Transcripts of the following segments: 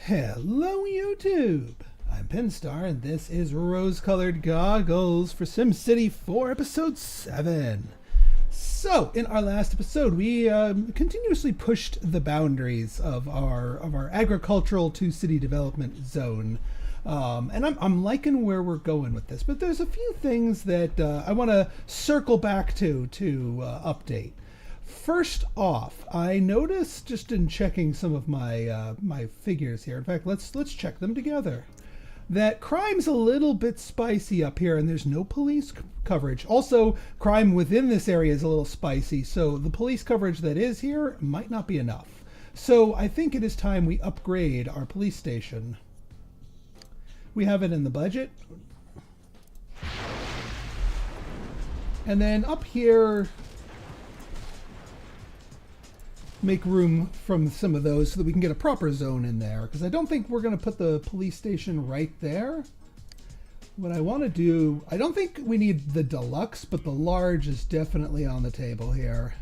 Hello YouTube! I'm Pinstar and this is Rose-Colored Goggles for SimCity 4 Episode 7. So, in our last episode, we continuously pushed the boundaries of our agricultural to city development zone. And I'm liking where we're going with this, but there's a few things that I want to circle back to update. First off, I noticed just in checking some of my my figures here. In fact, let's check them together. That crime's a little bit spicy up here, and there's no police coverage. Also, crime within this area is a little spicy, so the police coverage that is here might not be enough. So I think it is time we upgrade our police station. We have it in the budget. And then up here, make room from some of those so that we can get a proper zone in there, because I don't think we're going to put the police station right there. What I want to do, I don't think we need the deluxe, but the large is definitely on the table here.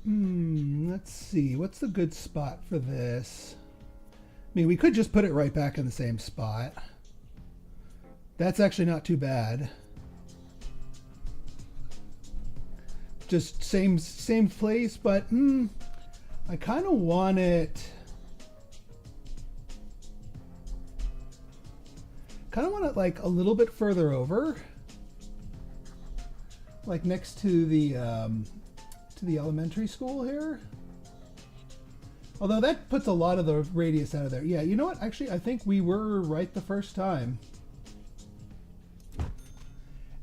Let's see, what's the good spot for this? I mean, we could just put it right back in the same spot. That's actually not too bad. Just same place, but I kind of want it. Like a little bit further over, like next to the elementary school here. Although that puts a lot of the radius out of there. Yeah, you know what? Actually, I think we were right the first time.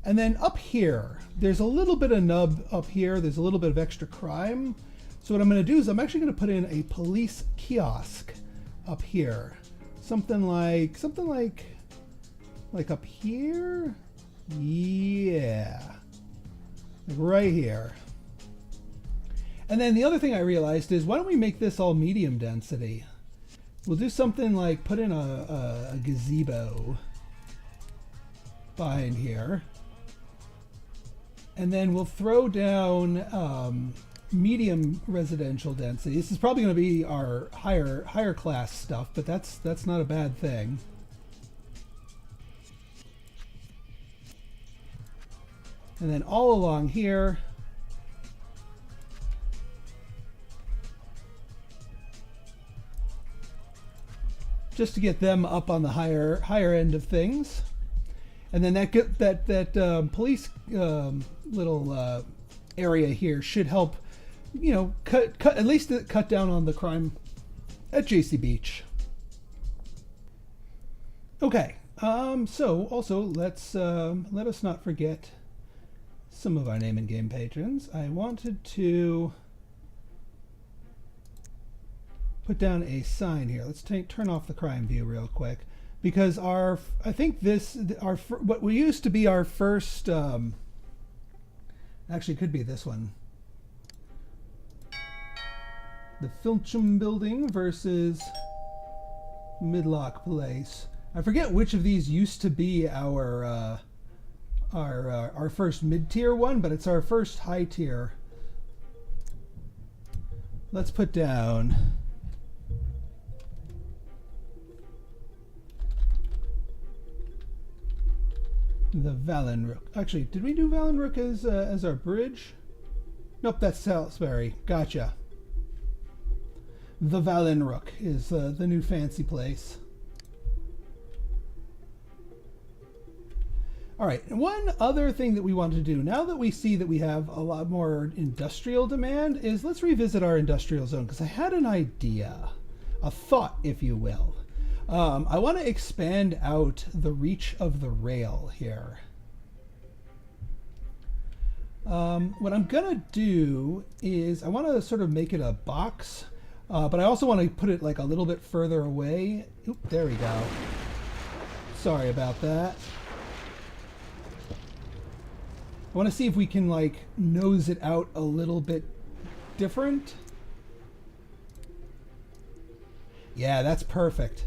And then up here, there's a little bit of nub up here. There's a little bit of extra crime. So what I'm going to do is I'm actually going to put in a police kiosk up here. Something like up here. Yeah. Like right here. And then the other thing I realized is, why don't we make this all medium density? We'll do something like put in a gazebo behind here. And then we'll throw down medium residential density. This is probably going to be our higher class stuff, but that's not a bad thing. And then all along here, just to get them up on the higher end of things. And then that police little area here should help, you know, at least cut down on the crime at JC Beach. Okay, so also let's let us not forget some of our name and game patrons. I wanted to put down a sign here. Let's turn off the crime view real quick. Because I think what we used to be our first, actually could be this one. The Filcham Building versus Midlock Place. I forget which of these used to be our first mid-tier one, but it's our first high tier. Let's put down the Valenrook. Actually, did we do Valenrook as our bridge? Nope, that's Salisbury. Gotcha. The Valenrook is the new fancy place. All right, one other thing that we want to do, now that we see that we have a lot more industrial demand, is let's revisit our industrial zone, because I had an idea, a thought, if you will. I want to expand out the reach of the rail here. What I'm going to do is I want to sort of make it a box, but I also want to put it like a little bit further away. Oop, there we go. Sorry about that. I want to see if we can like nose it out a little bit different. Yeah, that's perfect.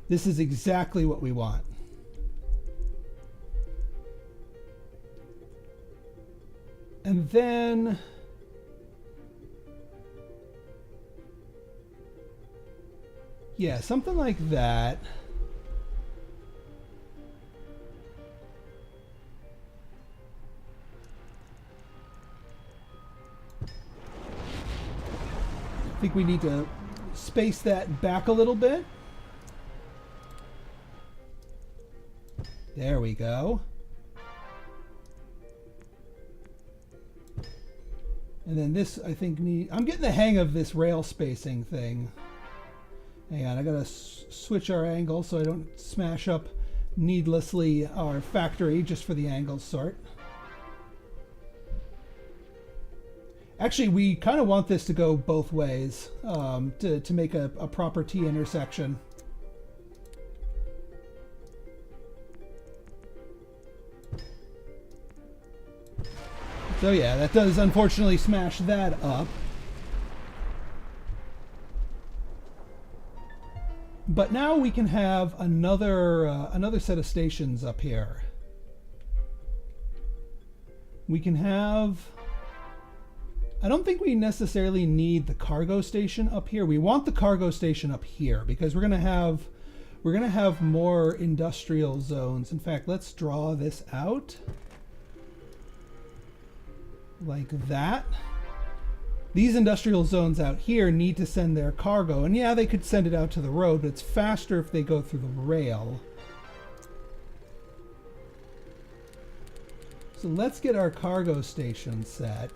This is exactly what we want. And then Yeah, something like that. I think we need to space that back a little bit. There we go. And then this, I think, I'm getting the hang of this rail spacing thing. Hang on, I gotta switch our angle so I don't smash up needlessly our factory just for the angles sort. Actually, we kind of want this to go both ways to make a proper T intersection. So yeah, that does unfortunately smash that up. But now we can have another set of stations up here. We can have... I don't think we necessarily need the cargo station up here. We want the cargo station up here because we're gonna have more industrial zones. In fact, let's draw this out like that. These industrial zones out here need to send their cargo, and yeah, they could send it out to the road, but it's faster if they go through the rail. So let's get our cargo station set.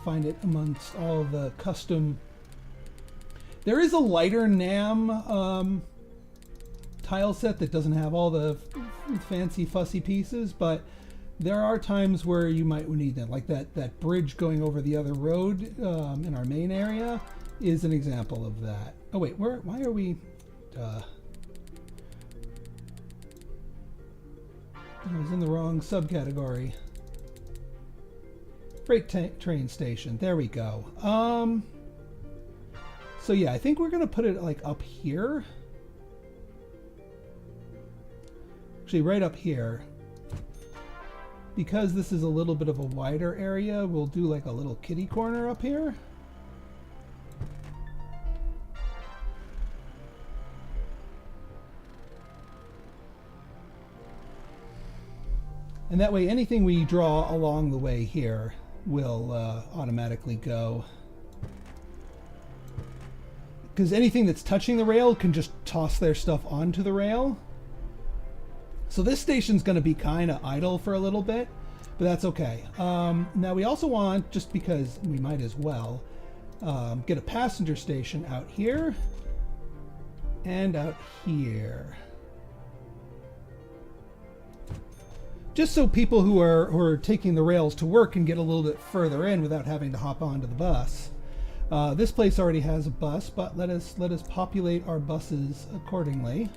Find it amongst all the custom. There is a lighter NAM tile set that doesn't have all the fancy fussy pieces, but there are times where you might need them, like that bridge going over the other road in our main area is an example of that. Oh wait, why are we I was in the wrong subcategory. Freight train station. There we go. So yeah, I think we're gonna put it like up here. Actually, right up here. Because this is a little bit of a wider area, we'll do like a little kitty corner up here. And that way, anything we draw along the way here will automatically go. Because anything that's touching the rail can just toss their stuff onto the rail. So this station's going to be kind of idle for a little bit, but that's okay. Now we also want, just because we might as well, get a passenger station out here and out here. Just so people who are taking the rails to work can get a little bit further in without having to hop onto the bus. This place already has a bus, but let us populate our buses accordingly.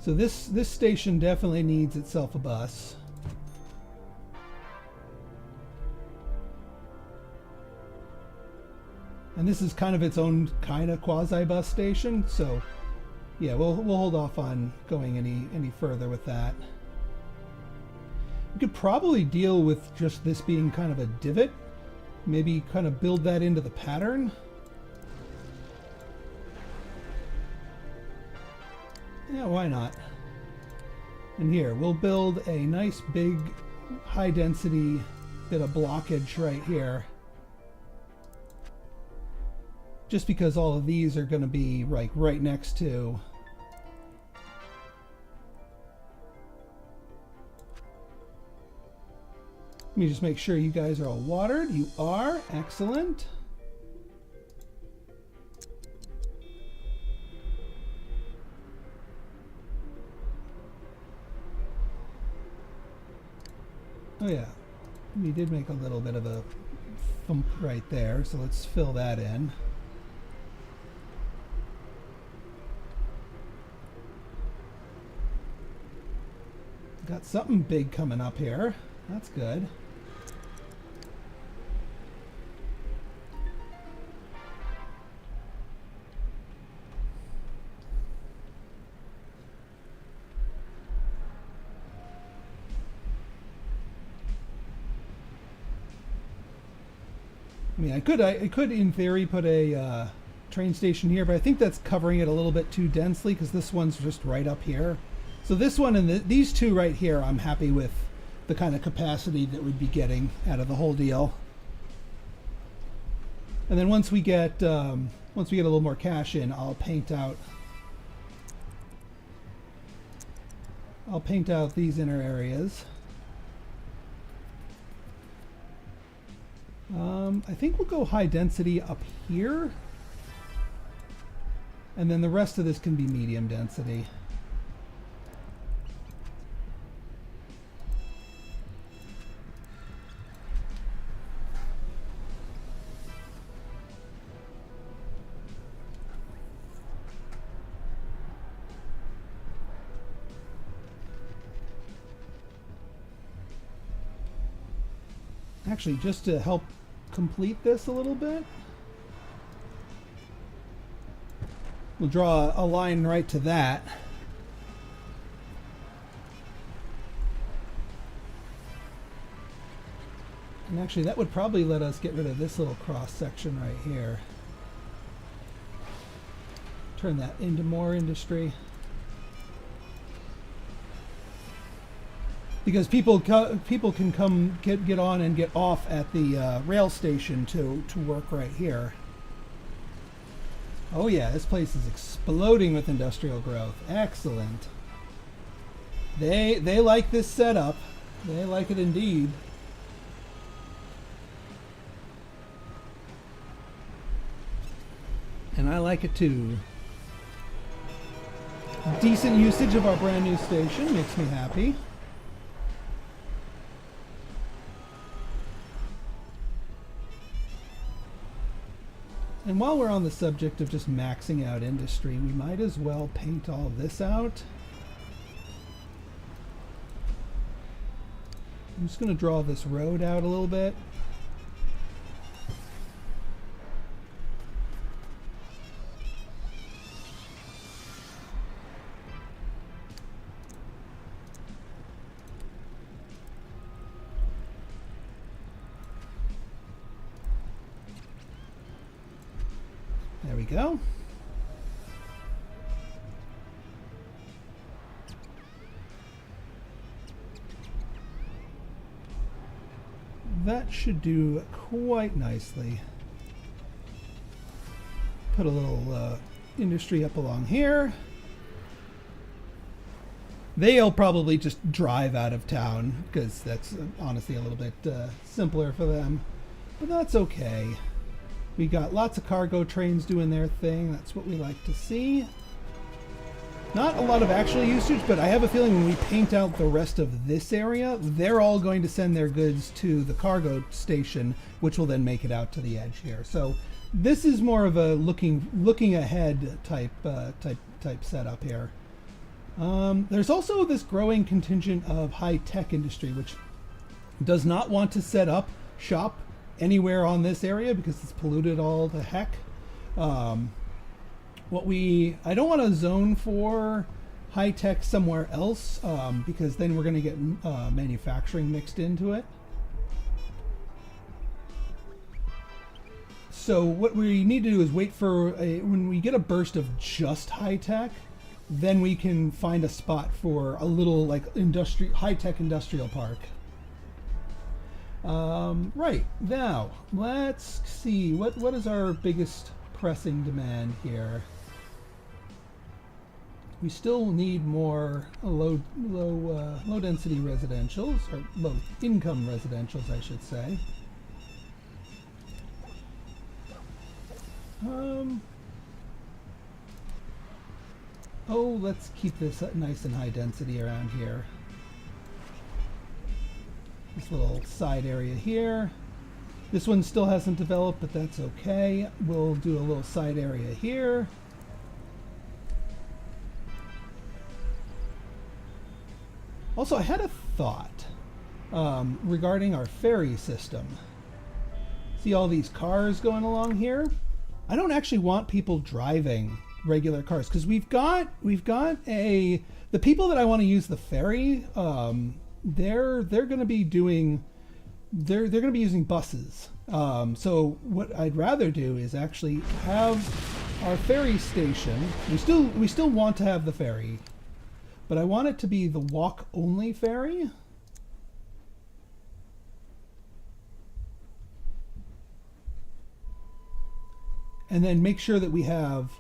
So this station definitely needs itself a bus. And this is kind of its own kind of quasi-bus station, so yeah, we'll hold off on going any further with that. We could probably deal with just this being kind of a divot. Maybe kind of build that into the pattern. Yeah, why not? And here, we'll build a nice big high density bit of blockage right here. Just because all of these are going to be like right next to. Let me just make sure you guys are all watered. You are. Excellent. Oh yeah, we did make a little bit of a thump right there, so let's fill that in. Got something big coming up here. That's good. I mean, I could in theory put a train station here, but I think that's covering it a little bit too densely because this one's just right up here. So this one and these two right here, I'm happy with the kind of capacity that we'd be getting out of the whole deal. And then once we get a little more cash in, I'll paint out these inner areas. I think we'll go high density up here. And then the rest of this can be medium density. Actually, just to help complete this a little bit, we'll draw a line right to that. And actually, that would probably let us get rid of this little cross section right here. Turn that into more industry. Because people can come get on and get off at the rail station to work right here. Oh yeah, this place is exploding with industrial growth. Excellent. They like this setup. They like it indeed. And I like it too. Decent usage of our brand new station makes me happy. And while we're on the subject of just maxing out industry, we might as well paint all of this out. I'm just going to draw this road out a little bit. There we go. That should do quite nicely. Put a little industry up along here. They'll probably just drive out of town because that's honestly a little bit simpler for them, but that's okay. We got lots of cargo trains doing their thing. That's what we like to see. Not a lot of actual usage, but I have a feeling when we paint out the rest of this area, they're all going to send their goods to the cargo station, which will then make it out to the edge here. So this is more of a looking ahead type setup here. There's also this growing contingent of high-tech industry, which does not want to set up shop anywhere on this area because it's polluted all the heck. I don't want to zone for high tech somewhere else because then we're going to get manufacturing mixed into it. So what we need to do is wait for when we get a burst of just high tech, then we can find a spot for a little like high tech industrial park. Right, now, let's see, what is our biggest pressing demand here? We still need more low density residentials, or low income residentials, I should say. Oh, let's keep this nice and high density around here. This little side area here. This one still hasn't developed, but that's okay. We'll do a little side area here. Also, I had a thought regarding our ferry system. See all these cars going along here? I don't actually want people driving regular cars because we've got the people that I want to use the ferry. They're going to be using buses. So what I'd rather do is actually have our ferry station. We still want to have the ferry, but I want it to be the walk only ferry. And then make sure that we have.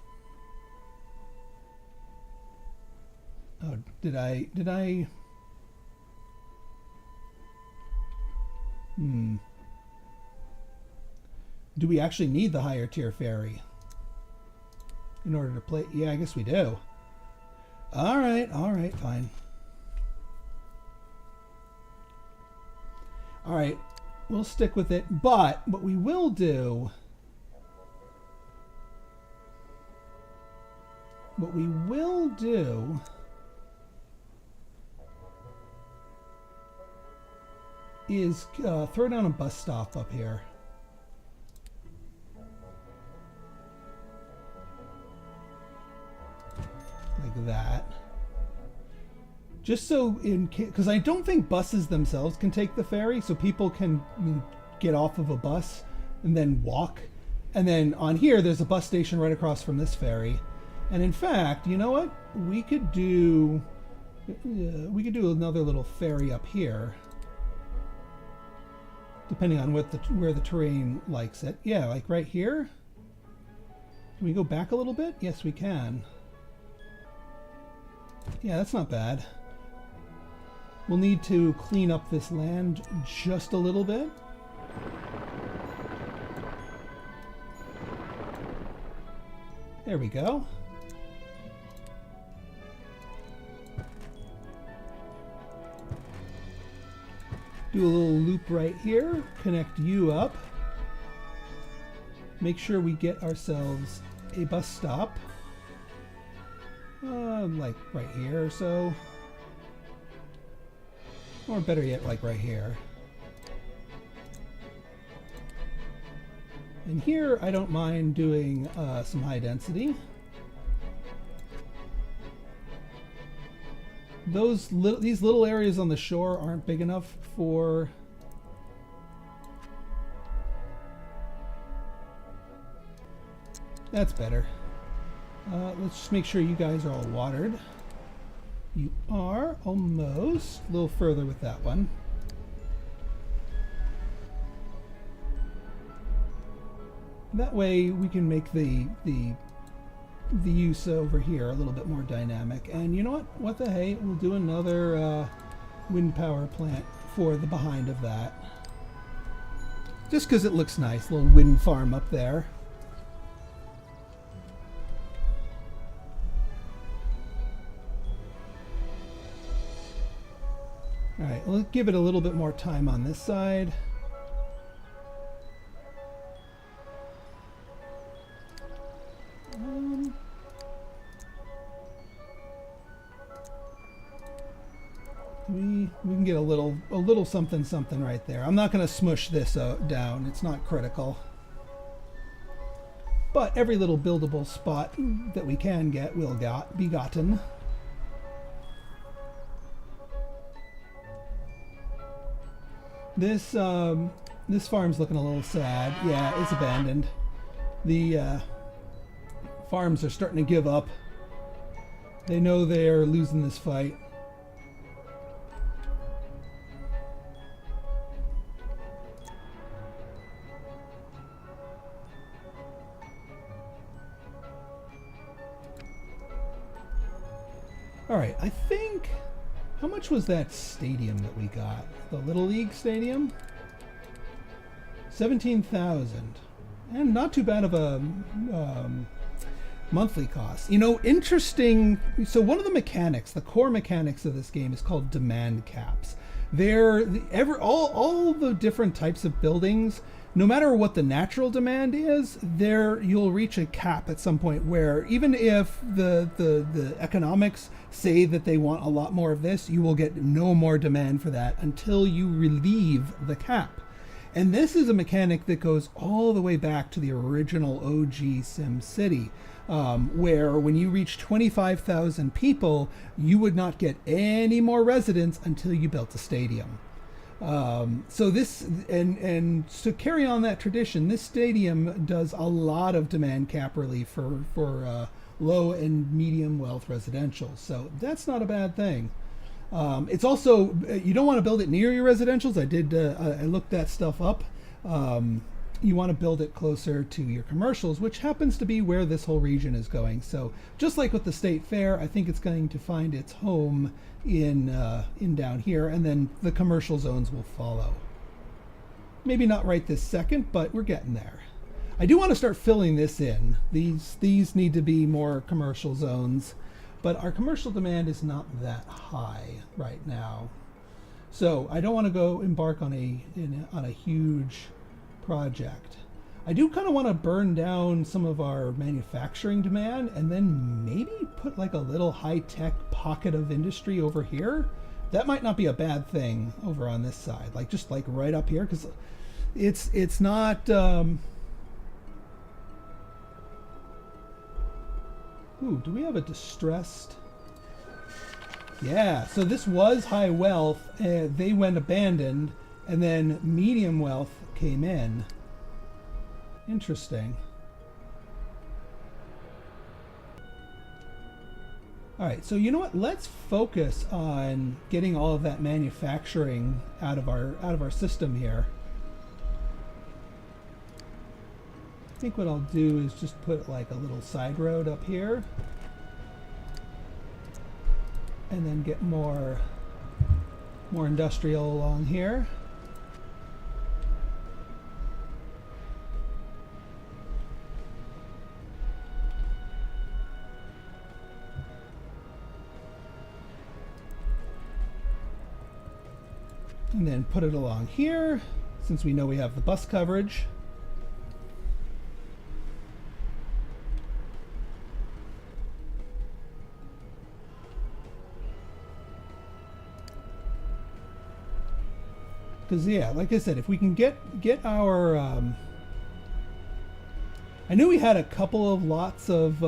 Oh, did I? Do we actually need the higher tier ferry in order to play? Yeah, I guess we do. All right, fine. All right, we'll stick with it. But what we will do, is throw down a bus stop up here. Like that. Just so because I don't think buses themselves can take the ferry, so people can get off of a bus and then walk. And then on here, there's a bus station right across from this ferry. And in fact, you know what? We could do another little ferry up here, depending on where the terrain likes it. Yeah, like right here. Can we go back a little bit? Yes, we can. Yeah, that's not bad. We'll need to clean up this land just a little bit. There we go. Do a little loop right here, connect you up. Make sure we get ourselves a bus stop. Like right here or so. Or better yet, like right here. And here, I don't mind doing some high density. These little areas on the shore aren't big enough for... That's better. Let's just make sure you guys are all watered. You are almost. A little further with that one. That way we can make the use over here a little bit more dynamic. And you know what? What the hey? We'll do another wind power plant for the behind of that. Just because it looks nice. Little wind farm up there. Alright, let's give it a little bit more time on this side. We can get a little something right there. I'm not going to smush this down. It's not critical. But every little buildable spot that we can get will be gotten. This farm's looking a little sad. Yeah, it's abandoned. The farms are starting to give up. They know they're losing this fight. All right, I think... How much was that stadium that we got? The Little League Stadium? 17,000. And not too bad of a monthly cost. You know, interesting. So one of the mechanics, the core mechanics of this game is called demand caps. All the different types of buildings, no matter what the natural demand is, you'll reach a cap at some point where even if the economics say that they want a lot more of this, you will get no more demand for that until you relieve the cap. And this is a mechanic that goes all the way back to the original OG SimCity, where when you reach 25,000 people, you would not get any more residents until you built a stadium. So this and to carry on that tradition, this stadium does a lot of demand cap relief for low and medium wealth residential. So that's not a bad thing. It's also, you don't want to build it near your residentials. I looked that stuff up. You want to build it closer to your commercials, which happens to be where this whole region is going. So just like with the state fair, I think it's going to find its home in down here, and then the commercial zones will follow. Maybe not right this second, but we're getting there. I do want to start filling this in. These need to be more commercial zones, but our commercial demand is not that high right now. So I don't want to go embark on a huge project. I do kind of want to burn down some of our manufacturing demand and then maybe put like a little high-tech pocket of industry over here. That might not be a bad thing over on this side, like just like right up here, because it's not ooh, do we have a distressed? Yeah, so this was high wealth. They went abandoned, and then medium wealth came in. Interesting. All right, so you know what? Let's focus on getting all of that manufacturing out of our system here. I think what I'll do is just put like a little side road up here, and then get more industrial along here. And then put it along here, since we know we have the bus coverage. Because yeah, like I said, if we can get our, I knew we had a couple of lots of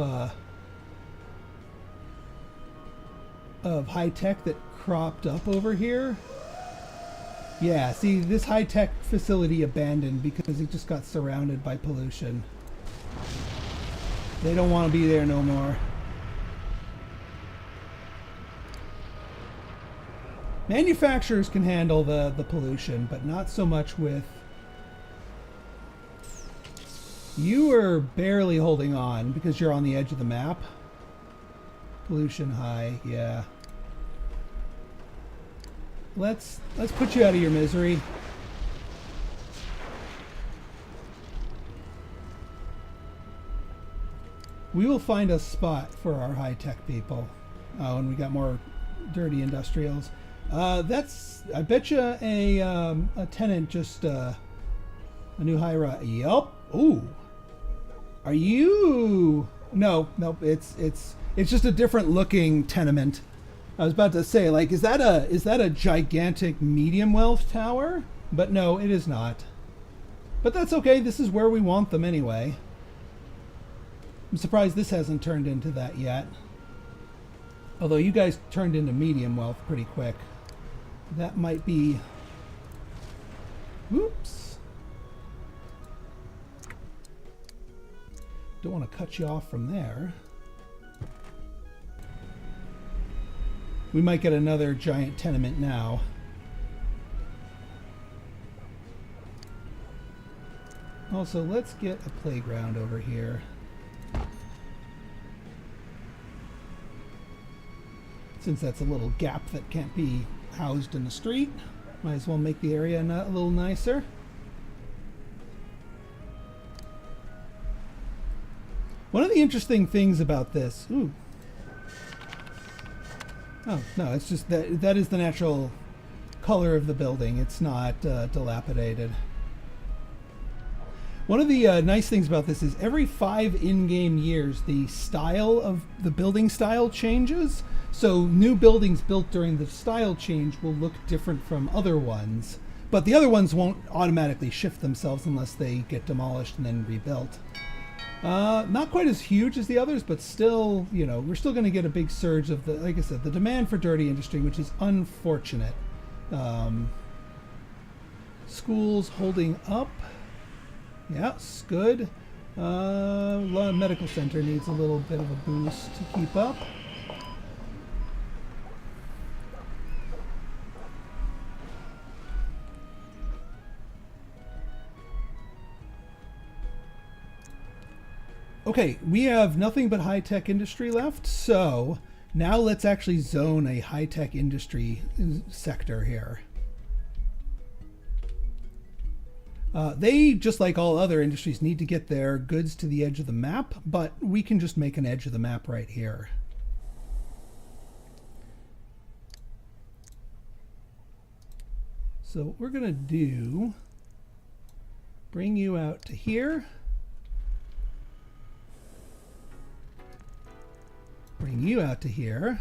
high tech that cropped up over here. Yeah, see, this high-tech facility abandoned because it just got surrounded by pollution. They don't want to be there no more. Manufacturers can handle the pollution, but not so much with... You are barely holding on because you're on the edge of the map. Pollution high, yeah. Let's put you out of your misery. We will find a spot for our high-tech people. Oh, and we got more dirty industrials. That's, I bet you a tenant just a new high-rise. Yup. Ooh. Are you? No, it's just a different looking tenement. I was about to say, like, is that a gigantic medium wealth tower? But no, it is not. But that's okay. This is where we want them anyway. I'm surprised this hasn't turned into that yet. Although you guys turned into medium wealth pretty quick. That might be... Oops. Don't want to cut you off from there. We might get another giant tenement now. Also, let's get a playground over here. Since that's a little gap that can't be housed in the street, might as well make the area a little nicer. One of the interesting things about this... Ooh. Oh, no, it's just that is the natural color of the building. It's not dilapidated. One of the nice things about this is every 5 in-game years, the style of the building style changes. So new buildings built during the style change will look different from other ones. But the other ones won't automatically shift themselves unless they get demolished and then rebuilt. Not quite as huge as the others, but still, you know, we're still going to get a big surge of the, like I said, the demand for dirty industry, which is unfortunate. Schools holding up. Yes, good. Medical center needs a little bit of a boost to keep up. Okay, we have nothing but high-tech industry left, so now let's actually zone a high-tech industry sector here. They, just like all other industries, need to get their goods to the edge of the map, but we can just make an edge of the map right here. So what we're going to do, bring you out to here. Bring you out to here.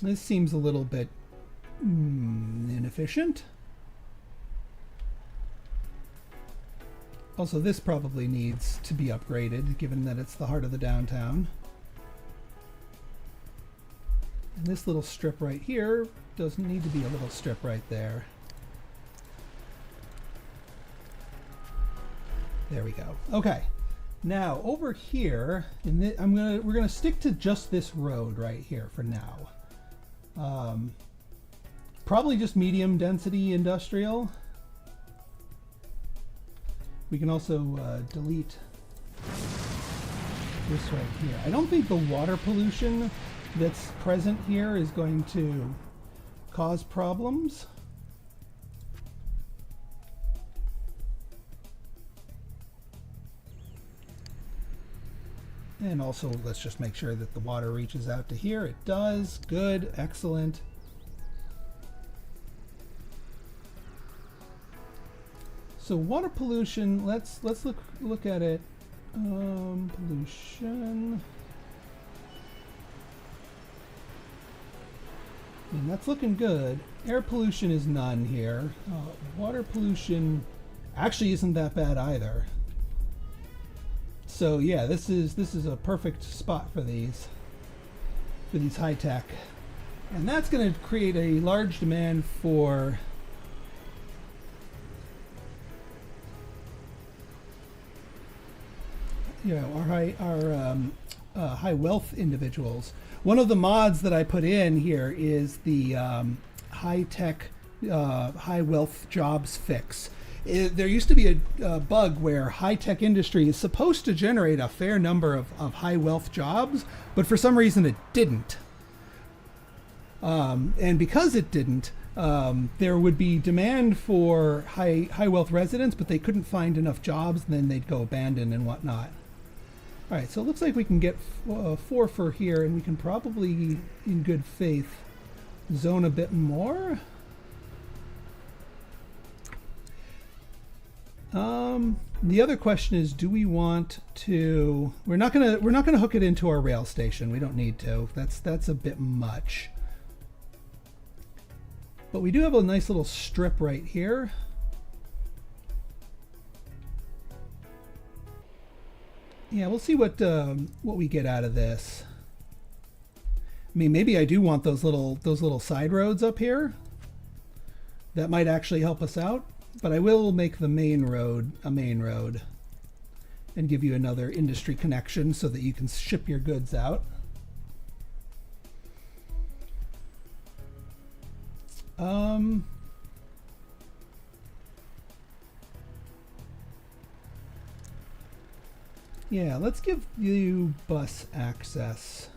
This seems a little bit inefficient. Also, this probably needs to be upgraded, given that it's the heart of the downtown. And this little strip right here doesn't need to be a little strip right there. There we go. Okay. Now over here, we're gonna stick to just this road right here for now. Probably just medium density industrial. We can also delete this right here. I don't think the water pollution that's present here is going to cause problems. And also, let's just make sure that the water reaches out to here. It does. Good. Excellent. So water pollution, let's look at it. Pollution. And that's looking good. Air pollution is none here. Water pollution actually isn't that bad either. So yeah, this is a perfect spot for these high tech, and that's going to create a large demand for our high wealth individuals. One of the mods that I put in here is the high tech high wealth jobs fix. There used to be a bug where high-tech industry is supposed to generate a fair number of high-wealth jobs, but for some reason it didn't. And because it didn't, there would be demand for high-wealth residents, but they couldn't find enough jobs, and then they'd go abandoned and whatnot. All right, so it looks like we can get 4 for here, and we can probably, in good faith, zone a bit more. The other question is, do we want to? We're not gonna hook it into our rail station. We don't need to. That's a bit much. But we do have a nice little strip right here. Yeah, we'll see what we get out of this. I mean, maybe I do want those little side roads up here. That might actually help us out. But I will make the main road a main road and give you another industry connection so that you can ship your goods out. Yeah, let's give you bus access.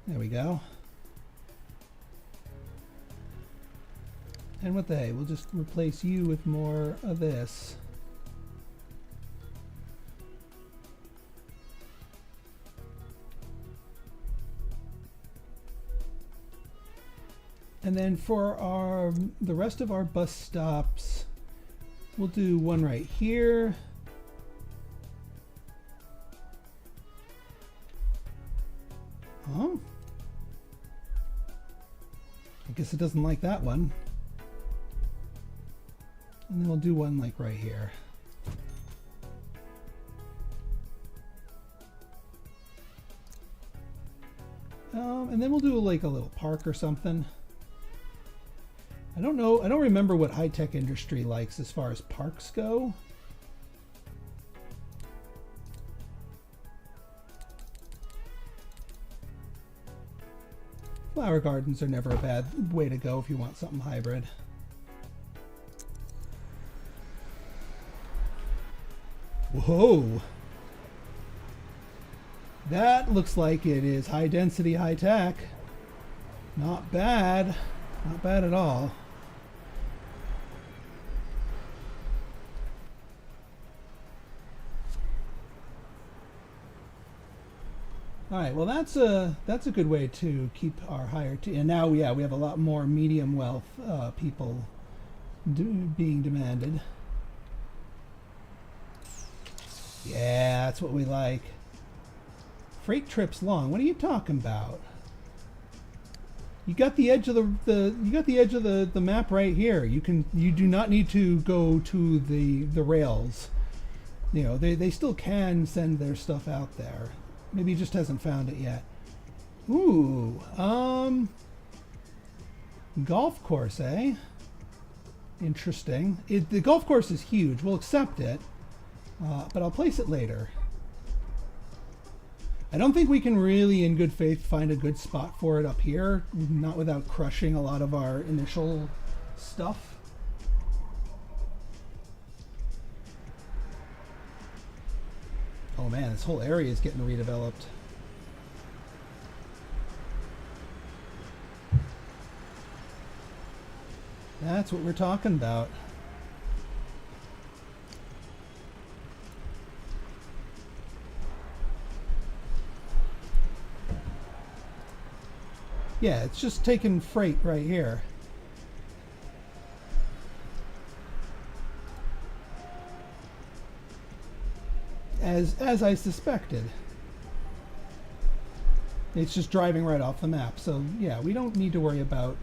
There we go. And what the hey, we'll just replace you with more of this. And then for the rest of our bus stops, we'll do one right here. Oh, I guess it doesn't like that one. And then we'll do one like right here. And then we'll do like a little park or something. I don't know. I don't remember what high-tech industry likes as far as parks go. Flower gardens are never a bad way to go if you want something hybrid. Whoa! That looks like it is high density, high tech. Not bad. Not bad at all. All right, well that's a good way to keep our higher and now yeah, we have a lot more medium wealth people being demanded. Yeah, that's what we like. Freight trips long. What are you talking about? You got the edge of the map right here. You do not need to go to the rails. You know, they still can send their stuff out there. Maybe he just hasn't found it yet. Ooh, golf course, eh? Interesting. The golf course is huge. We'll accept it, but I'll place it later. I don't think we can really, in good faith, find a good spot for it up here, not without crushing a lot of our initial stuff. Oh man, this whole area is getting redeveloped. That's what we're talking about. Yeah, it's just taking freight right here. As I suspected. It's just driving right off the map. So yeah, we don't need to worry about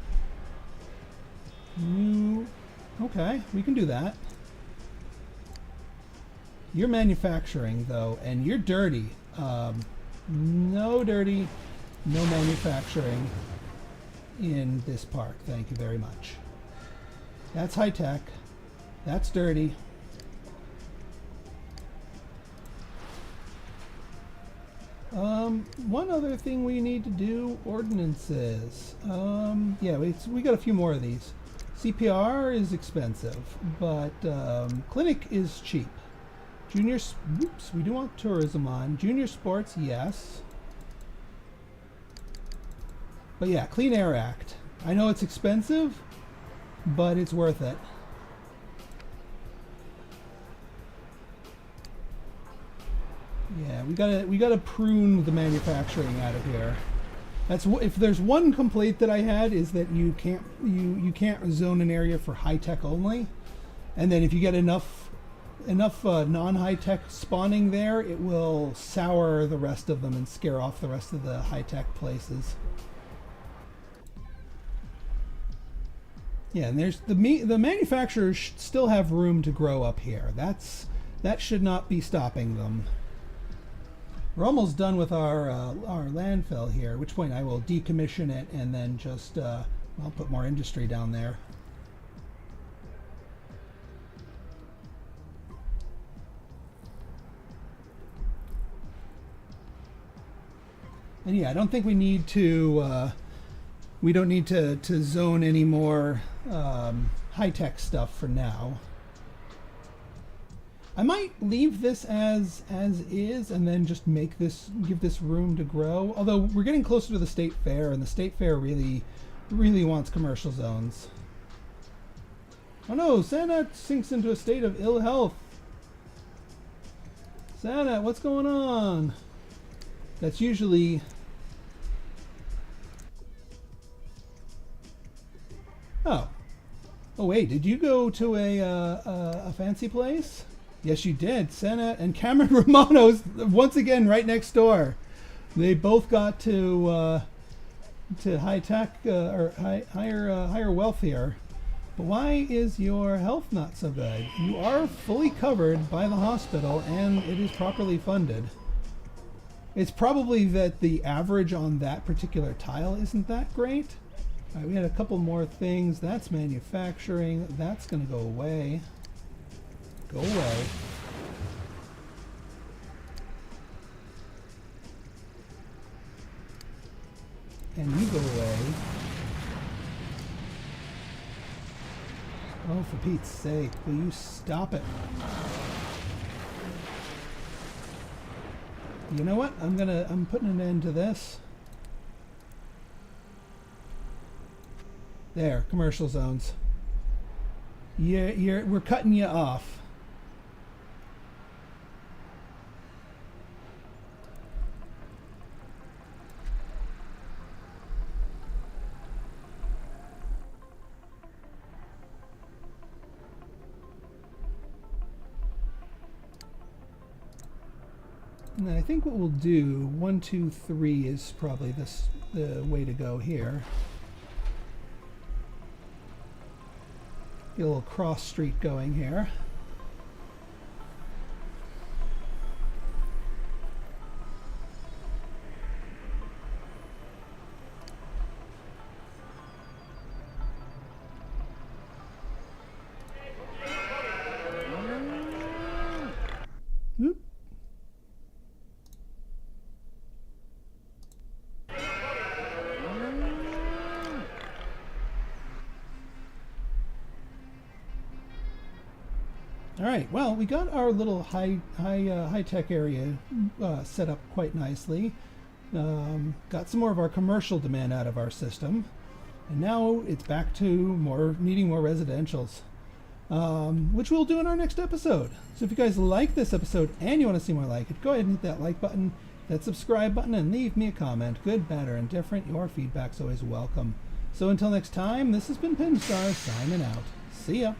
new. Okay, we can do that. You're manufacturing though, and you're dirty. No dirty, no manufacturing in this park. Thank you very much. That's high tech. That's dirty. One other thing we need to do, ordinances. Yeah, we got a few more of these. CPR is expensive, but clinic is cheap. Junior, oops, we do want tourism on. Junior sports, yes. But yeah, Clean Air Act. I know it's expensive, but it's worth it. Yeah, we gotta prune the manufacturing out of here. That's if there's one complaint that I had is that you can't zone an area for high tech only, and then if you get enough non-high tech spawning there, it will sour the rest of them and scare off the rest of the high tech places. Yeah, and there's the manufacturers still have room to grow up here. That should not be stopping them. We're almost done with our landfill here, at which point I will decommission it and then just I'll put more industry down there. And yeah, I don't think we need to zone any more high-tech stuff for now. I might leave this as is and then just give this room to grow. Although we're getting closer to the state fair, and the state fair really wants commercial zones. Oh no, Santa sinks into a state of ill health. Santa, what's going on? That's usually... Oh. Oh wait, did you go to a fancy place? Yes, you did. Santa and Cameron Romano's once again right next door. They both got to high tech or higher wealth here. But why is your health not so good? You are fully covered by the hospital and it is properly funded. It's probably that the average on that particular tile isn't that great. All right, we had a couple more things. That's manufacturing. That's going to go away. Go away. And you go away. Oh, for Pete's sake, will you stop it? You know what? I'm putting an end to this. There, commercial zones. We're cutting you off. And then I think what we'll do, 1, 2, 3 is probably the way to go here. Get a little cross street going here. Oop. All right, well, we got our little high-tech area set up quite nicely. Got some more of our commercial demand out of our system, and now it's back to needing more residentials, which we'll do in our next episode. So if you guys like this episode and you want to see more like it, go ahead and hit that like button, that subscribe button, and leave me a comment. Good, bad, or indifferent, your feedback's always welcome. So until next time, this has been Pinstar signing out. See ya.